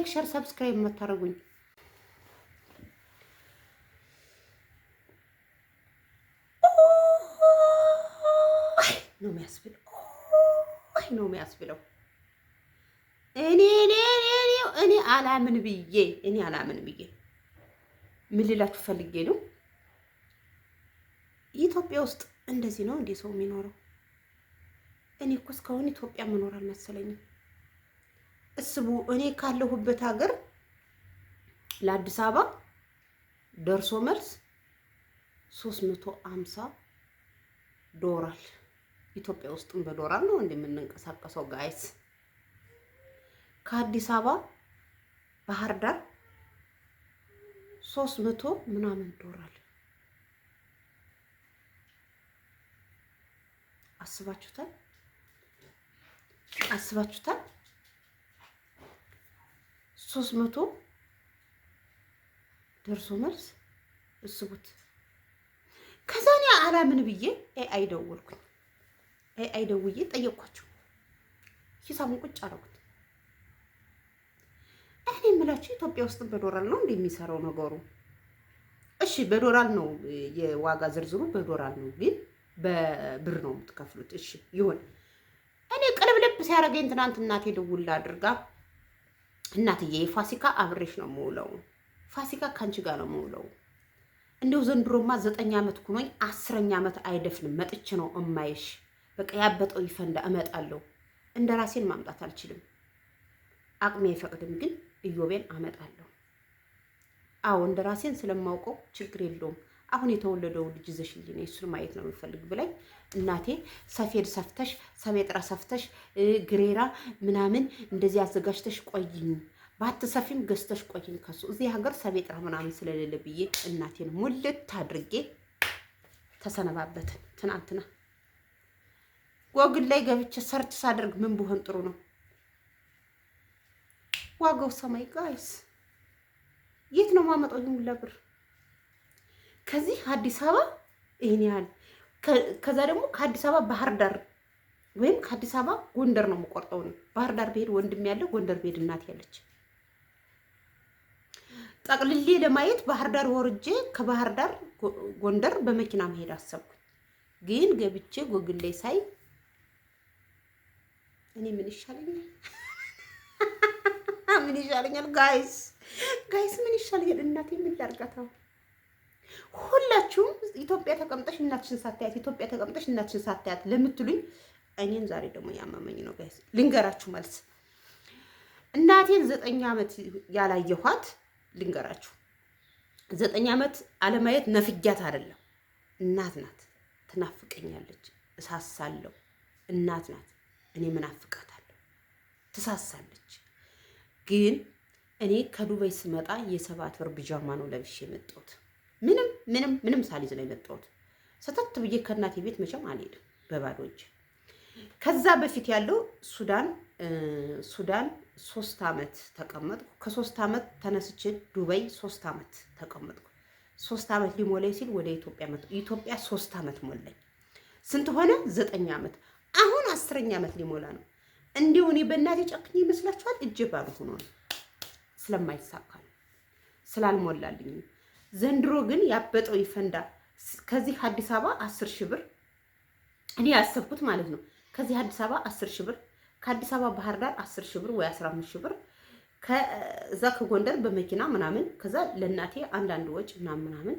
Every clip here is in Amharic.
ሼር ሰብስክራይብ የምታደርጉኝ? ነው የሚያስብለው ነው የሚያስብለው። እኔ አላምን ብዬ ምን ልላችሁ ፈልጌ ነው። ኢትዮጵያ ውስጥ እንደዚህ ነው እንዴ ሰው የሚኖረው? እኔ እኮ እስካሁን ኢትዮጵያ መኖር አልመሰለኝም። እስቡ እኔ ካለሁበት ሀገር ለአዲስ አበባ ደርሶ መልስ 350 ዶላር። ኢትዮጵያ ውስጥም በዶላር ነው እንደምንንቀሳቀሰው ጋይስ። ከአዲስ አበባ ባህር ዳር 300 ምናምን ዶላር። አስባችሁታል? 300 ደርሶ መልስ እስቡት። ከዛ እኔ አላምን ብዬ ኤአይ ደወልኩኝ። ኤአይ ደውዬ ጠየቅኳቸው። ሂሳቡን ቁጭ አደረጉት። እኔ የምላችሁ ኢትዮጵያ ውስጥ በዶላር ነው እንደሚሰራው ነገሩ። እሺ በዶላር ነው የዋጋ ዝርዝሩ በዶላር ነው፣ ግን በብር ነው የምትከፍሉት። እሺ ይሁን። እኔ ቅልብልብ ሲያደርገኝ ትናንት እናቴ ደውላ አድርጋ እናትዬ የፋሲካ አብሬሽ ነው የምውለው፣ ፋሲካ ካንቺ ጋር ነው የምውለው። እንደው ዘንድሮማ 9 ዓመት ኩኖኝ 10ኛ ዓመት አይደፍንም መጥቼ ነው እማይሽ። በቃ ያበጠው ይፈንዳ እመጣለሁ። እንደ ራሴን ማምጣት አልችልም፣ አቅሜ አይፈቅድም፣ ግን ኢዮቤን አመጣለሁ። አዎ እንደ ራሴን ስለማውቀው ችግር የለውም። አሁን የተወለደው ልጅ ይዘሽልኝ እሱን ማየት ነው የምፈልግ ብላኝ እናቴ ሰፌድ ሰፍተሽ ሰሜጥራ ሰፍተሽ ግሬራ ምናምን እንደዚህ አዘጋጅተሽ ቆይኝ፣ ባትሰፊም ገዝተሽ ቆይኝ ከሱ እዚህ ሀገር ሰሜጥራ ምናምን ስለሌለ ብዬ እናቴን ሙልት አድርጌ ተሰነባበትን። ትናንትና ጎግል ላይ ገብቼ ሰርች ሳደርግ ምን ብሆን ጥሩ ነው? ዋጋው ሰማይ ጋይስ። የት ነው ማመጣው ይሁን ለብር? ከዚህ አዲስ አበባ ይሄን ያህል፣ ከዛ ደግሞ ከአዲስ አበባ ባህር ዳር ወይም ከአዲስ አበባ ጎንደር ነው የምቆርጠው ነው። ባህር ዳር ብሄድ ወንድም ያለ፣ ጎንደር ብሄድ እናት ያለች። ጠቅልሌ ለማየት ባህር ዳር ወርጄ ከባህር ዳር ጎንደር በመኪና መሄድ አሰብኩ። ግን ገብቼ ጎግል ላይ ሳይ እኔ ምን ይሻለኛል? ምን ይሻለኛል ጋይስ ምን ይሻለኛል? እናቴ ምን ላድርጋታው? ሁላችሁም ኢትዮጵያ ተቀምጠሽ እናትሽን ሳታያት ኢትዮጵያ ተቀምጠሽ እናትሽን ሳታያት ለምትሉኝ እኔን ዛሬ ደግሞ ያመመኝ ነው ጋይስ። ልንገራችሁ መልስ። እናቴን 9 ዓመት ያላየኋት ልንገራችሁ። 9 ዓመት አለማየት ነፍጊያት አይደለም፣ እናት ናት። ትናፍቀኛለች፣ እሳሳለሁ። እናት ናት፣ እኔ ምናፍቃታለሁ፣ ትሳሳለች። ግን እኔ ከዱባይ ስመጣ የ7 ብር ቢጃማ ነው ለብሼ የመጣሁት። ምንም ሳልይዝ ነው የመጣሁት። ሰተት ብዬ ከእናቴ ቤት መቼም አልሄድም በባዶ እጅ። ከዛ በፊት ያለው ሱዳን 3 ዓመት ተቀመጥኩ። ከ3 ዓመት ተነስቼ ዱባይ 3 ዓመት ተቀመጥኩ። 3 ዓመት ሊሞላኝ ሲል ወደ ኢትዮጵያ መጣሁ። ኢትዮጵያ 3 ዓመት ሞላኝ። ስንት ሆነ? 9 ዓመት። አሁን 10ኛ ዓመት ሊሞላ ነው። እንዲሁ እኔ በእናቴ ጨክኜ ይመስላችኋል? እጄ ባዶ ሆኖ ነው። ስለማይሳካ ነው፣ ስላልሞላልኝ። ዘንድሮ ግን ያበጠው ይፈንዳ። ከዚህ አዲስ አበባ 10 ሺህ ብር እኔ ያሰብኩት ማለት ነው። ከዚህ አዲስ አበባ 10 ሺህ ብር፣ ከአዲስ አበባ ባህር ዳር 10 ሺህ ብር ወይ 15 ሺህ ብር፣ ከዛ ከጎንደር በመኪና ምናምን፣ ከዛ ለእናቴ አንዳንድ ወጭ ምናምን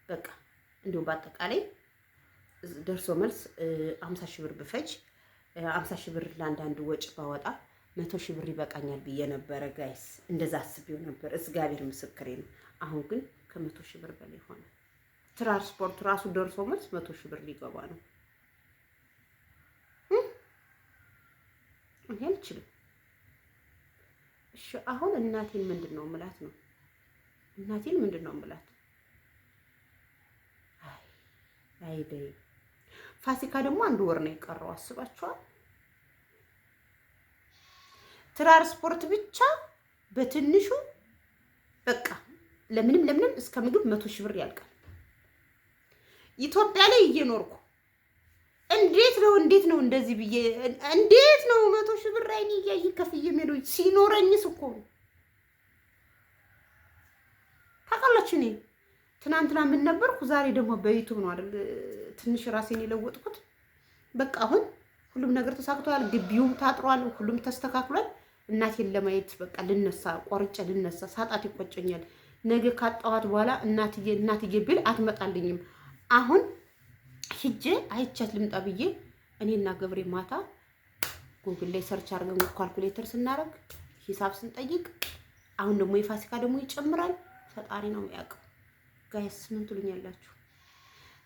በቃ እንዲሁ በአጠቃላይ ደርሶ መልስ 50 ሺህ ብር ብፈጅ 50 ሺህ ብር ለአንዳንድ ወጭ ባወጣ 100 ሺህ ብር ይበቃኛል ብዬ ነበረ ጋይስ። እንደዛ አስቤው ነበር። እግዚአብሔር ምስክሬ ነው። አሁን ግን ከ100 ሺህ ብር በላይ ሆነ። ትራንስፖርት ራሱ ደርሶ መልስ 100 ሺህ ብር ሊገባ ነው። እኔ አልችልም። እሺ አሁን እናቴን ምንድን ነው የምላት ነው? እናቴን ምንድን ነው የምላት? አይ ደይ ፋሲካ ደግሞ 1 ወር ነው የቀረው። አስባችኋል? ትራንስፖርት ብቻ በትንሹ በቃ ለምንም እስከ ምግብ 100 ሺህ ብር ያልቃል። ኢትዮጵያ ላይ እየኖርኩ እንዴት ነው እንደዚህ ብዬ እንዴት ነው 100 ሺህ ብር አይኔ እያየ ከፍዬ ሜዶ ሲኖረኝስ እኮ ነው ጭራሽ እኔ ትናንትና ምን ነበርኩ፣ ዛሬ ደግሞ በዩቱብ ነው አይደል ትንሽ ራሴን የለወጥኩት። በቃ አሁን ሁሉም ነገር ተሳክቷል። ግቢውም ታጥሯል፣ ሁሉም ተስተካክሏል። እናቴን ለማየት በቃ ልነሳ፣ ቆርጬ ልነሳ። ሳጣት ይቆጨኛል። ነገ ካጣኋት በኋላ እናትዬ ብል አትመጣልኝም። አሁን ሂጄ አይቻት ልምጣ ብዬ እኔና ገብሬ ማታ ጉግል ላይ ሰርች አድርገን ካልኩሌተር ስናደርግ ሂሳብ ስንጠይቅ አሁን ደግሞ የፋሲካ ደግሞ ይጨምራል። ፈጣሪ ነው የሚያውቀው። ጋይስ ምን ትሉኛላችሁ?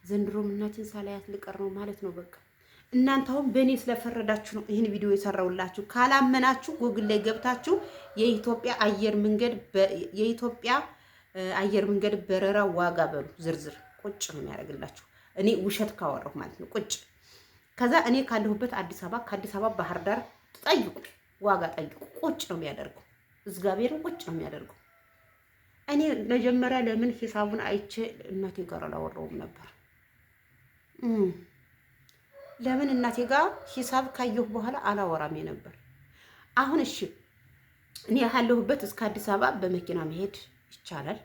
ዘንድሮም እናቴን ሳላያት ልቀር ነው ማለት ነው። በቃ እናንተ አሁን በእኔ ስለፈረዳችሁ ነው ይህን ቪዲዮ የሰራውላችሁ። ካላመናችሁ ጉግል ላይ ገብታችሁ የኢትዮጵያ አየር መንገድ በረራ ዋጋ በሉ ዝርዝር ቁጭ ነው የሚያደርግላችሁ። እኔ ውሸት ካወራሁ ማለት ነው ቁጭ። ከዛ እኔ ካለሁበት አዲስ አበባ ከአዲስ አበባ ባህር ዳር ጠይቁ፣ ዋጋ ጠይቁ። ቁጭ ነው የሚያደርገው፣ እግዚአብሔርን ቁጭ ነው የሚያደርገው። እኔ መጀመሪያ ለምን ሂሳቡን አይቼ እናቴ ጋር አላወራውም ነበር? ለምን እናቴ ጋር ሂሳብ ካየሁ በኋላ አላወራም ነበር? አሁን እሺ እኔ ያለሁበት እስከ አዲስ አበባ በመኪና መሄድ ይቻላል።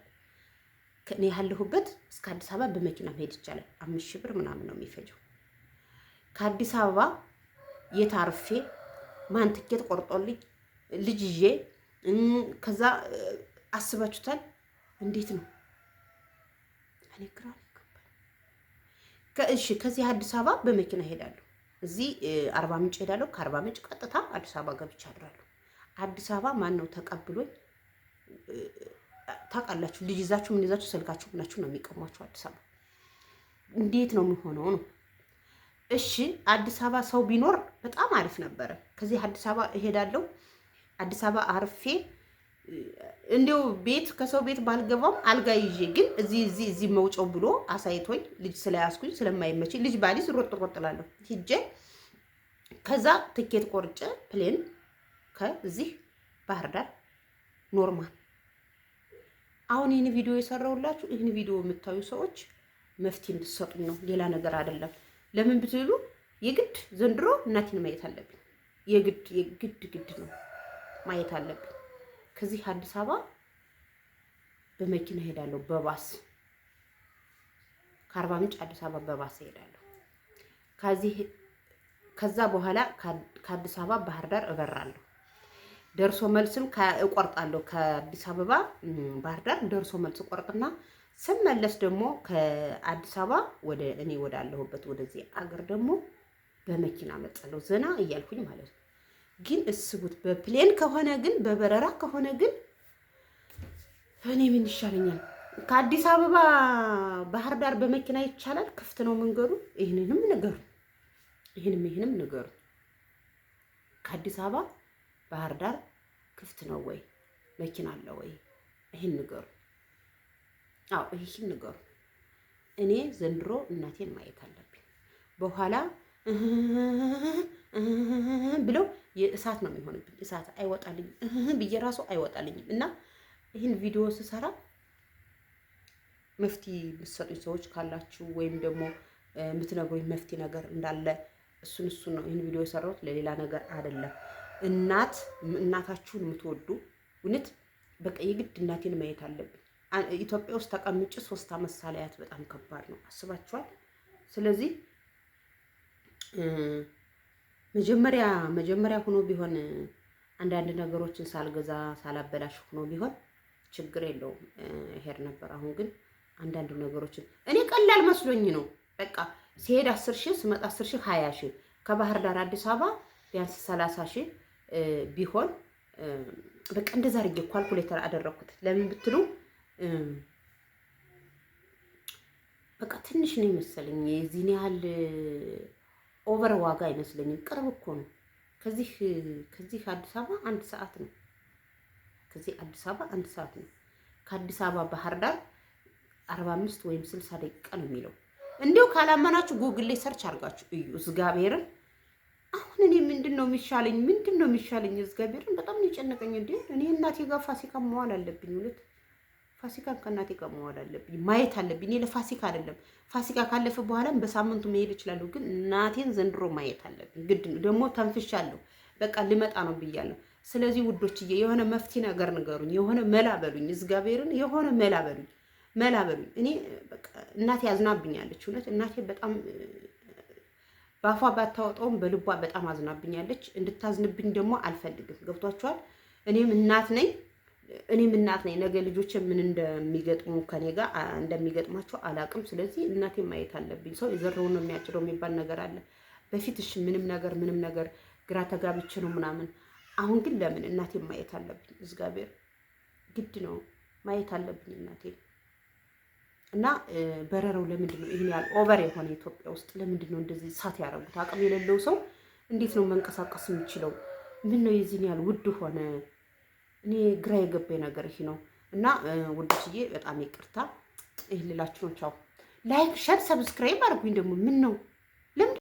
እኔ ያለሁበት እስከ አዲስ አበባ በመኪና መሄድ ይቻላል። 5,000 ብር ምናምን ነው የሚፈጀው። ከአዲስ አበባ የታርፌ ማን ትኬት ቆርጦልኝ ልጅ ይዤ ከዛ አስባችሁታል? እንዴት ነው? እኔ ግራ እሺ ከዚህ አዲስ አበባ በመኪና ሄዳለሁ። እዚህ 40 ምንጭ ሄዳለሁ። ከ40 ምንጭ ቀጥታ አዲስ አበባ ገብቼ አድራለሁ። አዲስ አበባ ማን ነው ተቀብሎኝ? ታውቃላችሁ፣ ልጅ ይዛችሁ ምን ይዛችሁ ስልካችሁ ምናችሁ ነው የሚቀሟችሁ አዲስ አበባ። እንዴት ነው የሚሆነው ነው? እሺ አዲስ አበባ ሰው ቢኖር በጣም አሪፍ ነበረ። ከዚህ አዲስ አበባ እሄዳለሁ። አዲስ አበባ አርፌ እንዲው ቤት ከሰው ቤት ባልገባም አልጋ ይዤ ግን እዚህ መውጫው ብሎ አሳይቶኝ ልጅ ስለያዝኩኝ ስለማይመችኝ ልጅ ባሊዝ ሮጥ እላለሁ ሂጄ ከዛ ትኬት ቆርጬ ፕሌን ከዚህ ባህር ዳር ኖርማል። አሁን ይህን ቪዲዮ የሰራሁላችሁ ይህን ቪዲዮ የምታዩ ሰዎች መፍትሄ እንድትሰጡኝ ነው፣ ሌላ ነገር አይደለም። ለምን ብትሉ የግድ ዘንድሮ እናቴን ማየት አለብኝ። የግድ ነው ማየት አለብኝ። ከዚህ አዲስ አበባ በመኪና ሄዳለሁ፣ በባስ ከአርባ ምንጭ አዲስ አበባ በባስ ሄዳለሁ። ከዛ በኋላ ከአዲስ አበባ ባህር ዳር እበራለሁ። ደርሶ መልስም እቆርጣለሁ። ከአዲስ አበባ ባህር ዳር ደርሶ መልስ እቆርጥና ስመለስ ደግሞ ከአዲስ አበባ ወደ እኔ ወዳለሁበት ወደዚህ አገር ደግሞ በመኪና መጣለሁ፣ ዘና እያልኩኝ ማለት ነው። ግን እስቡት፣ በፕሌን ከሆነ ግን በበረራ ከሆነ ግን እኔ ምን ይሻለኛል? ከአዲስ አበባ ባህር ዳር በመኪና ይቻላል? ክፍት ነው መንገዱ? ይህንንም ንገሩ። ከአዲስ አበባ ባህር ዳር ክፍት ነው ወይ? መኪና አለ ወይ? ይህን ንገሩ። አዎ ይህን ንገሩ። እኔ ዘንድሮ እናቴን ማየት አለብኝ። በኋላ ብለው የእሳት ነው የሚሆንብኝ። እሳት አይወጣልኝም ብዬ ራሱ አይወጣልኝም። እና ይህን ቪዲዮ ስሰራ መፍትሄ የምትሰጡኝ ሰዎች ካላችሁ ወይም ደግሞ የምትነግሩኝ መፍትሄ ነገር እንዳለ እሱን ነው ይህን ቪዲዮ የሰራሁት፣ ለሌላ ነገር አይደለም። እናታችሁን የምትወዱ እውነት በቃ የግድ እናቴን ማየት አለብኝ። ኢትዮጵያ ውስጥ ተቀምጬ 3 ዓመት ሳላያት በጣም ከባድ ነው። አስባችኋል? ስለዚህ መጀመሪያ ሆኖ ቢሆን አንዳንድ ነገሮችን ሳልገዛ ሳላበላሽ ሆኖ ቢሆን ችግር የለውም ሄድ ነበር። አሁን ግን አንዳንድ ነገሮችን እኔ ቀላል መስሎኝ ነው። በቃ ሲሄድ 10,000 ስመጣ 10,000 20,000 ከባህር ዳር አዲስ አበባ ቢያንስ 30,000 ቢሆን በቃ እንደዛ አድርጌ ካልኩሌተር አደረኩት። ለምን ብትሉ በቃ ትንሽ ነው ይመስለኝ። የዚህን ያህል ኦቨር ዋጋ አይመስለኝም። ቅርብ እኮ ነው። ከዚህ አዲስ አበባ 1 ሰዓት ነው። ከአዲስ አበባ ባህር ዳር 45 ወይም 60 ደቂቃ ነው የሚለው። እንዲያው ካላመናችሁ ጉግል ላይ ሰርች አድርጋችሁ እዩ። እግዚአብሔርን አሁን እኔ ምንድነው የሚሻለኝ? እግዚአብሔርን በጣም ነው የጨነቀኝ። እንዴ እኔ እናቴ ጋር ፋሲካ መዋል አለብኝ። እውነት ፋሲካን ከእናቴ ጋር መዋል አለብኝ፣ ማየት አለብኝ። እኔ ለፋሲካ አይደለም፣ ፋሲካ ካለፈ በኋላም በሳምንቱ መሄድ እችላለሁ፣ ግን እናቴን ዘንድሮ ማየት አለብኝ። ግድ ነው። ደግሞ ተንፍሻለሁ፣ በቃ ልመጣ ነው ብያለሁ። ስለዚህ ውዶችዬ የሆነ መፍትሄ ነገር ንገሩኝ፣ የሆነ መላ በሉኝ። እግዚአብሔርን የሆነ መላ በሉኝ። መላ በሉኝ። እኔ በቃ እናቴ አዝናብኛለች። እውነት እናቴ በጣም በአፏ ባታወጣውም በልቧ በጣም አዝናብኛለች። እንድታዝንብኝ ደግሞ አልፈልግም። ገብቷችኋል? እኔም እናት ነኝ። ነገ ልጆች ምን እንደሚገጥሙ ከኔ ጋር እንደሚገጥማቸው አላቅም። ስለዚህ እናቴ ማየት አለብኝ። ሰው የዘራውን ነው የሚያጭደው የሚባል ነገር አለ። በፊት እሺ ምንም ነገር ግራ ተጋብቼ ነው ምናምን። አሁን ግን ለምን እናቴ ማየት አለብኝ። እግዚአብሔር ግድ ነው ማየት አለብኝ እናቴ። እና በረረው ለምንድን ነው ይሄን ያህል ኦቨር የሆነ ኢትዮጵያ ውስጥ ለምንድን ነው እንደዚህ እሳት ያደረጉት? አቅም የሌለው ሰው እንዴት ነው መንቀሳቀስ የሚችለው? ምን ነው የዚህን ያህል ውድ ሆነ? እኔ ግራ የገባኝ ነገር ይሄ ነው። እና ውድዬ በጣም ይቅርታ ይሄ ልላችሁ ነው። ቻው። ላይክ፣ ሸር፣ ሰብስክራይብ አድርጉኝ። ደግሞ ምን ነው ለምን